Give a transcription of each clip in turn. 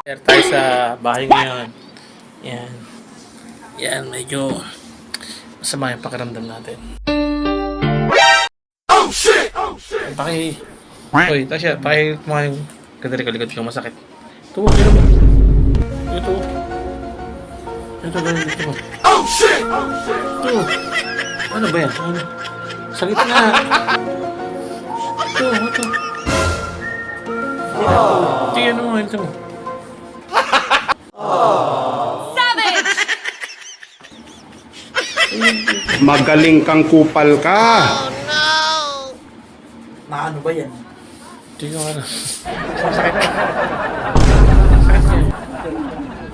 Share tayo sa bahay ngayon. Yan. Yan, medyo masama yung pakiramdam natin. Oh shit! Oh shit! Uy, Tasha, mga yung likod ko masakit. Ito, sino mo? Ito. Ito. Oh shit! Oh shit! Ito. Ano ba yan? Ano? Sakit na. Ito. Tingnan mo, ito mo. Magaling kang kupal ka. Ano ba yan? Tingnan mo na.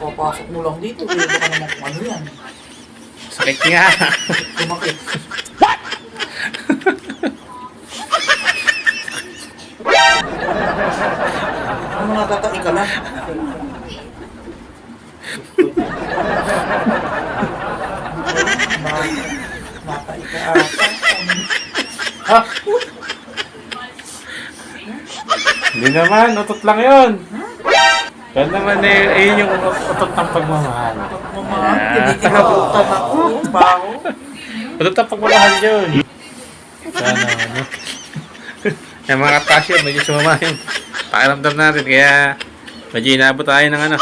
Papasok mo lang dito, eh. Baka naman kung ano yan. Sakit nga. Tumakit. Ano natatai ka lang? Natai ka ata. Ha? Hindi naman, utot lang yun. Yan naman yun yung utot ng pagmamahal. Mamahal, tinitinabutan ako. Baho. Utot ng pagmamahal yun. Sana ano. Yung mga kasya, medyo sumama yung pakiramdam natin. Kaya medyo inabot tayo ng ano.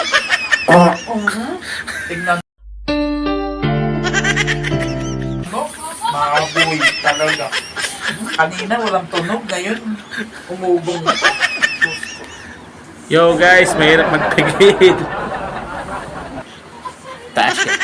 Tingnan. Mabuhay talaga. Kanina walang tunog, ngayon umugong. Yo guys, mahirap magpigil. Tasya.